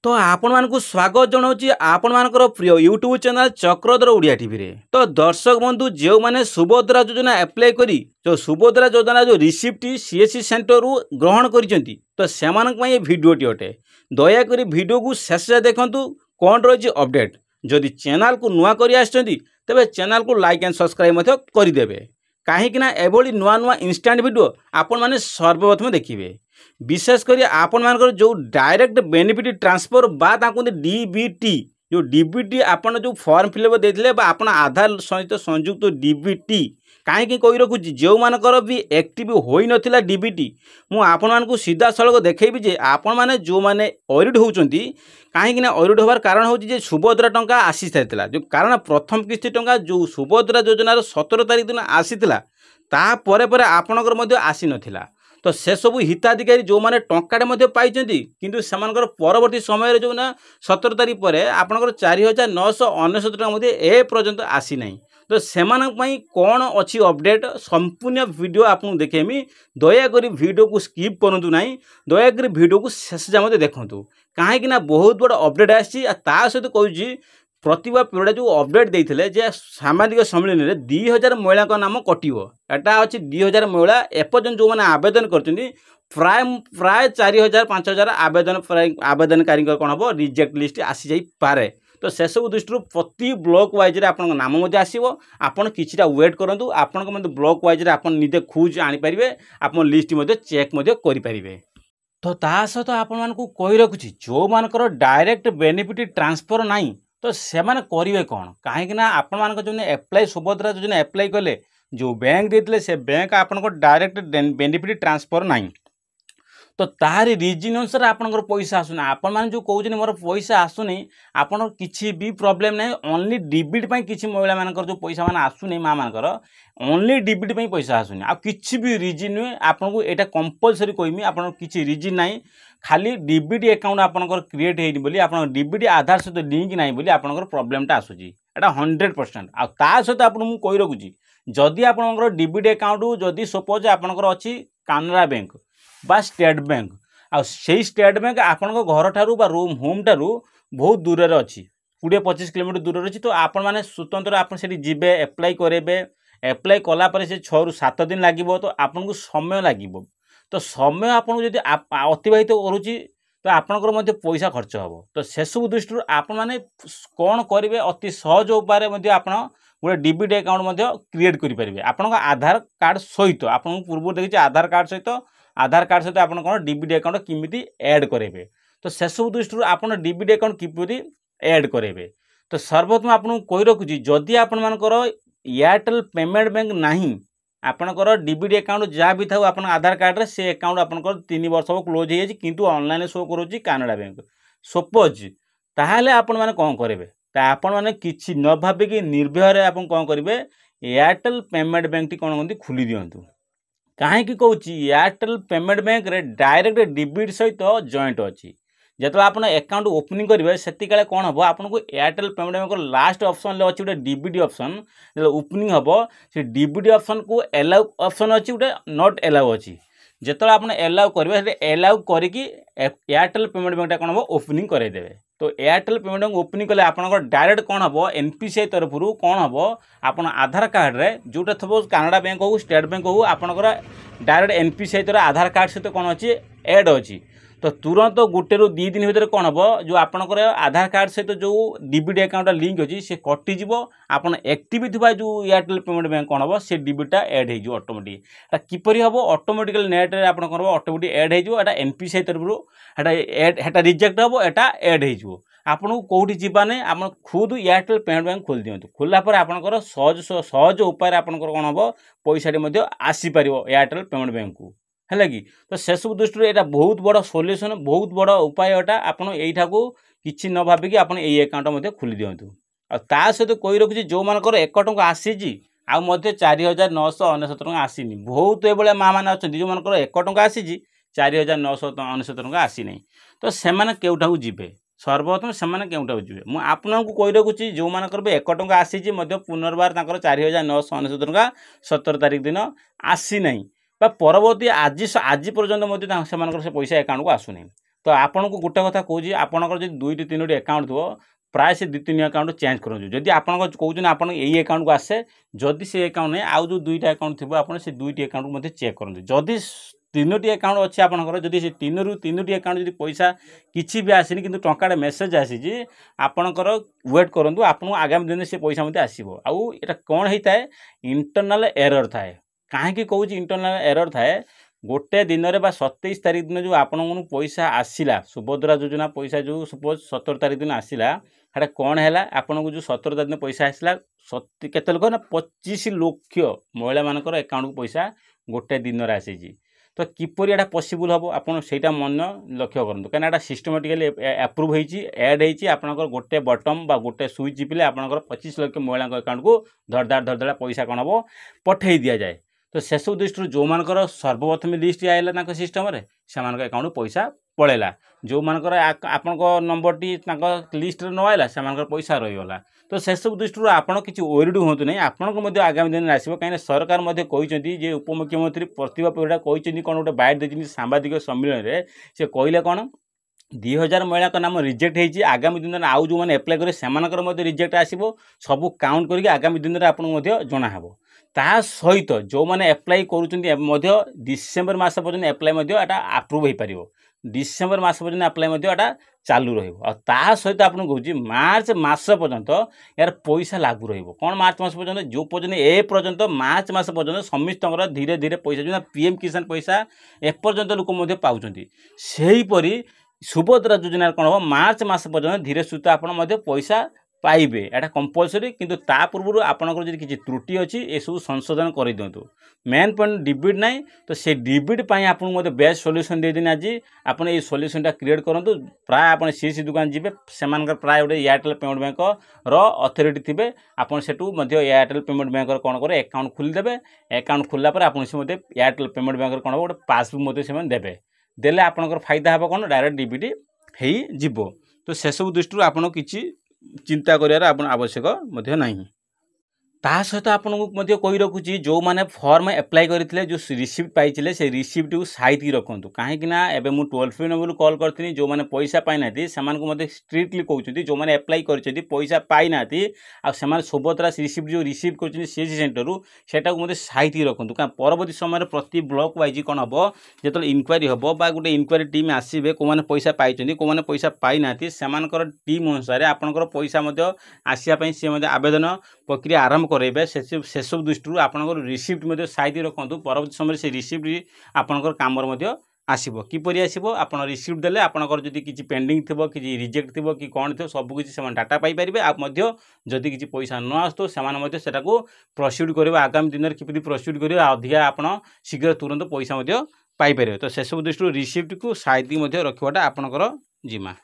तो आपण मानकु स्वागत जनाऊँगी आपण मानकर प्रिय YouTube channel Chakradhar Odia TV रे। तो दर्शक बंधु जो माने सुभद्रा योजना अप्लाई करी जो सुभद्रा योजना जो रिसिप्ट सीएससी सेंटर रु ग्रहण करिसेंती तो सेमानक पई वीडियोटी अटे। दया करी वीडियो को शेष देखंतु कोन रही अपडेट। जदि चैनल को नुआ करी आछंती तबे चैनल को लाइक एंड सब्सक्राइब मते करि देबे काहेकि ना एभली नुआ नुआ इंस्टेंट वीडियो आपण माने सर्वप्रथम देखिबे। विशेष कर आपण मानकर जो डायरेक्ट बेनिफिट ट्रांसफर बा डीबीटी जो डीबीटी आपन जो फॉर्म फिलअप देथिले बा आपण आधार सहित संयुक्त डीबीटी कहीं कही रखुची जो मानकर भी एक्टिव होई नथिला डीबीटी मु आपण मानकु सीधा सड़क देखैबी जे आपण माने जो माने ऑडिट होउचंती कहीं ना ऑडिट होबार कारण होची जे सुभद्रा टंका आसी साइतला जो कारण प्रथम किस्ती टंका जो सुभद्रा योजनार 17 तारिख दिन आसीतला ता परे परे आपणकर मध्ये आसी नथिला। तो से सबू हिताधिकारी जो माने टंकाटे पाई किंतु सेमानकर परवर्ती समय जो ना 17 तारिख पर आपंकर 4999 टका ए पर्यंत आसी नहीं। तो सेमानक पई कौन अच्छी अपडेट संपूर्ण वीडियो आपको देखेमी दयाकोरी वीडियो को स्किप करूँ ना दयाकोरी वीडियो को शेष जाए देखूँ कहीं बहुत बड़ा अपडेट आसी सहित कहूँ प्रतिभा पिरियड जो अपडेट देते जे सामाजिक सम्मेलन में 2000 महिला का नाम कटिव एटा अच्छी 2000 महिला एपर्यंत जो मैंने आवेदन कर प्राय प्राय 4000 5000 आवेदनकारी कौन हम रिजेक्ट लिस्ट आसी जाई पारे। तो से सब दृष्टि प्रति ब्लॉक वाइज आपन नाम आसो आपन किछिटा वेट करूँ आपण ब्लॉक वाइज आप निजे खोज आनीपारे आप लिस्ट चेक करें। तो ता सहित आपण मानकु कहि रखुछि जो मानकर डायरेक्ट बेनिफिट ट्रांसफर नहीं तो से माने करिवे कौन कहीं आपण मानक जो एप्लाई सुभद्रा योजना एप्लाई कले जो बैंक देते से बैंक आपन डायरेक्ट बेनिफिट ट्रांसफर नहीं तो तारी रिजन अनुसार आपनकर पैसा आसुना आपण माने जो कहउछन मोर पैसा आसुनी आपण किछि भी प्रॉब्लम नहीं ओनली डीबीटी पई किछि महिला मानकर जो पैसा माने आसुनी मां मानकर ओनली डीबीटी पई पैसा आसुनी आ किछि भी रिजन नुए आपन को एटा कंपलसरी कहमी आपन किछि रिजन नहीं खाली डीबीटी अकाउंट आपनकर क्रिएट हेनी बोली आपन डीबीटी आधार सहित लिंक नहीं बोली आपनकर प्रॉब्लमटा आसुची एटा 100% आ ता सहित आपन मु कहि रखुची जदि आपनकर डीबीटी अकाउंट जदि सपोज आपनकर अछि कानरा बैंक बा स्टेट बैंक आ से स्टेट बैंक आपण घर ठारू बा रूम होम ठारू बहुत दूर रे अछि 20-25 किलोमीटर दूर रे अछि। तो आपण माने स्वतंत्र आपण सेठी जिबे अप्लाई करेबे अप्लाई कला पर से 6 ରୁ 7 दिन लागिबो तो आपण को समय लागिबो तो समय आपण जदि अतिबाहित करूची तो आपनकर मध्ये पैसा खर्च हबो। तो से सब दृष्टि आपण माने कोन करिवे अति सहज उपाय मध्ये आपण गोटे डीबीटी अकाउंट मध्ये क्रिएट करि परिबे आपण आधार कार्ड सहित आपण पूर्व देखि आधार कार्ड सहित आप डीबीटी अकाउंट किमिति ऐड करेंगे। तो से सब दृष्टि आप डीबीटी अकाउंट किपरि ऐड करेंगे। तो सर्वप्रथम आपको कहि रखुची जदि आपण मानकर एयरटेल पेमेंट बैंक नहीं आपनकर डीबीटी अकाउंट जहाँ भी था आप आधार कार्ड रे से अकाउंट आपनकर 3 वर्ष हो क्लोज हो किंतु ऑनलाइन शो करूची कानाडा बैंक सपोज ताहले आपण माने कोन करेबे आपण माने किछि न भाबिकी निर्भय रे आपण कोन करेबे एयरटेल पेमेंट बैंक टी कोन गंती खुली दियंतु कहीं कहूँ एयरटेल पेमेंट बैंक रे डायरेक्ट डीबीटी सहित जॉइंट अच्छी जो आप अकाउंट ओपनिंग करेंगे से कौन हम आपको Airtel payment bank last option अच्छी गोटे डीबीटी ऑप्शन जो ओपनिंग हम से डीबीटी ऑप्शन को एलाउ ऑप्शन अच्छी गोटे नॉट एलाउ अच्छी जो आप एलाउ करेंगे एलाउ करके एयरटेल पेमेंट बैंक कौन हम ओपनिंग कराइदेवे। तो एयरटेल पेमेंट बैंक ओपनिंग कले आपनकर डायरेक्ट कौन हम एनपीसीआई तरफ कौन हम आप आधार कार्ड रे जोटा सपोज कानाडा बैंक हो स्टेट बैंक हो आपनकर डायरेक्ट एनपीसीआई तरह आधार कार्ड सहित कौन अच्छी ऐड अच्छी तो तुरंत गोटे रू 2 दिन भितर कौन हम जो आपनकर आधार कार्ड सहित जो डीबीटी अकाउंट लिंक अच्छी से कटिज आपन एक्टिव थी जो एयरटेल पेमेंट बैंक कौन हम से डीबीटा ऐड हो ऑटोमेटिक किपरि हम ऑटोमेटिकल नेट रे आपन कौन ऑटोमेटिक ऐड हो एनपीसीआई तरफ एटा रिजेक्ट हम एटा ऐड हो आपन कौटी जीवाने आप खुद एयरटेल पेमेंट बैंक खोल दिंतु खोलला पर आपनकर सहज उपाय आपनकर कौन हम पैसा आसीपर एयरटेल पेमेंट बैंक को है कि। तो से सब दृष्टि एटा बहुत बड़ा सोल्यूशन बहुत बड़ा उपाय एटा आपन एइठा को किछि न भाबिकी आपन एई अकाउंट खोली दिंतु आ ता सहित कहि रखुछि जो मानकर 1 टंका आसीजी आ मध्ये 4999 टंका आसीनी बहुत एबळे मां माने अछंती जो मानकर 1 टंका आसीजी 4999 टंका आसी नहीं तो से माने केउठा को जिबे सर्वप्रथम से केउठा जी मुझे आपको कही रखुची जो मानकर भी 1 टंका आसी पुनर्बार 4999 टंका 17 तारिख दिन आसी नहीं परवर्ती आज आज पर्यंत से पैसा अकाउंट को आसुनी तो आपन को गोटे कथा कहूँ आपंकर जो 2टी 3टी अकाउंट थो प्राय से 2-3 अकाउंट चेंज करूँ जदि आप कहते आप यही अकाउंट को आसे जदि से अकाउंट नहीं आउ जो 2टा अकाउंट थी आप 2टी अकाउंट चेक करूँ जदि 3टी अकाउंट अच्छे आपंकर जदि से 3टी अकाउंट जब पैसा किसी भी आसनी कि टंका मेसेज आसी आपणकर वेट करूँ आपको आगामी दिन से पैसा मत आसो आउ ये कौन होता है इंटरनल एरर थाए कहीं कहूँ इंटरनल एरर थाए गोटे दिन में 27 तारीख दिन जो आपण पैसा आसला सुभद्रा योजना पैसा जो सपोज 17 तारीख दिन आसला है कौन है आपन को जो 17 तारीख दिन पैसा आसला केते लोक ना 25 लाख महिला मानकर अकाउंट को पैसा गोटे दिन में आसी तो किपर यहाँ पॉसिबल हम आप मन लक्ष्य करूँ कहीं सिस्टमेटिकली अप्रूव एड होकर गोटे बटन बा गोटे स्विच चिपिले आपंकर 25 लाख महिला अकाउंट को धड़धा पैसा कौन हम पठे दि जाए तो से सब दृष्टि जो मानकर सर्वप्रथम लिस्ट आएगा सिस्टम से अकाउंट पैसा पड़ेगा जो मानकर आपण नंबर टी लिस्ट न आएगा से पैसा रहीगला तो से सब दृष्टि आपड़ किसी ओरिड हूँ नहीं आपको आगामी दिन में आसो कहीं सरकार कहते उपमुख्यमंत्री प्रतिभा परिड़ा कहते कौन गोटे बाइट देती सांबादिक सम्मेलन में से कहले कौन 2000 महिला का नाम रिजेक्ट होती आगामी दिन में आउ जो मैंने एप्लाय करेंगे से रिजेक्ट आसो सब काउंट करके आगामी दिन में आपको जनाब ता सहित जो मैंने एप्लाय कर डिसेम्बर मास पर्यटन एप्लाय आप्रूव हो पार डिसेम्बर मास पर्यटन एप्लाय चालू रहा सहित आपको कहूँ मार्च मास पर्यंत यार पैसा लागू कौन मार्च मास पर्यंत जो पर्यटन ए पर्यंत मार्च मास पर्यंत समस्त धीरे धीरे पैसा जो पीएम किसान पैसा एपर्यंत लोक पाँच से सुभद्रा योजना कौन हम मार्च मास पर्यंत धीरे सुत आप पैसा पाइबे एटा कंपलसरी किंतु ता पूर्व आपनकर जदि किछि त्रुटि अछि ए सब संशोधन कर दिंतु मेन पॉइंट डिबिट नहीं तो से डिबिट पाई आपन मते बेस्ट सॉल्यूशन दे दिन आज आपन ए सॉल्यूशनटा क्रिएट करंतु प्राय आपन सीसी दुकान जिबे सेमानकर प्राय ओडे एयरटेल पेमेंट बैंक रो अथॉरिटी थिबे आपन सेटू मते एयरटेल पेमेंट बैंक कोन करे अकाउंट खोल देबे अकाउंट खोलला पर आपन से मते एयरटेल पेमेंट बैंक कोन ओडे पासबुक मते सेमान देबे देले आपनकर फायदा हबो कोन डायरेक्ट डिबिट हेई जिवो तो से सब दृष्टि आपन किछि चिंता करियार आवश्यक नहीं ता सहित आपको कही रखुची जो मैंने फॉर्म एप्लाय करते जो रिसीप्ट पाई से रिसीप्ट को साइति रखु कहीं एवं मुझे टोल फ्री नंबर कॉल करती जो मैंने पैसा पाई ना से स्ट्रिक्टली कहते जो मैंने एप्लाय कर पैसा पाई ना आ सुभद्रा रिसीप्ट जो रिसीव कर सीएससी सेंटर सेटा को साइति रखु क्या परवर्ती समय प्रति ब्लॉक वाइज कौन हम जो इनक्वारी हम गोटे इनक्वारी टीम आसवे कौ मैंने पैसा पाई कौ मैंने पैसा पाई ना टीम अनुसार आपंकर पैसा आसापी सी आवेदन प्रक्रिया आरंभ करेंगे से सब दृष्टि आपंकर रिसीप्ट साइड रखु परवर्ती समय से रिसीप्ट आपंकर कम आसो किपर आसो आप रिसीप्ट देले आपंकर जदि किसी पेंडिंग थी कि रिजेक्ट थी कि कौन थो सबकि डाटा पाइपर आदि किसी पैसा न आसो से प्रोसीड करेंगे आगामी दिन में किपरि प्रोसीड करेंगे अधिका आप शीघ्र तुरंत पैसा पाइपर तो से सब दृष्टि रिसीप्ट को साइड रखाटा आपंकर जिम्मा।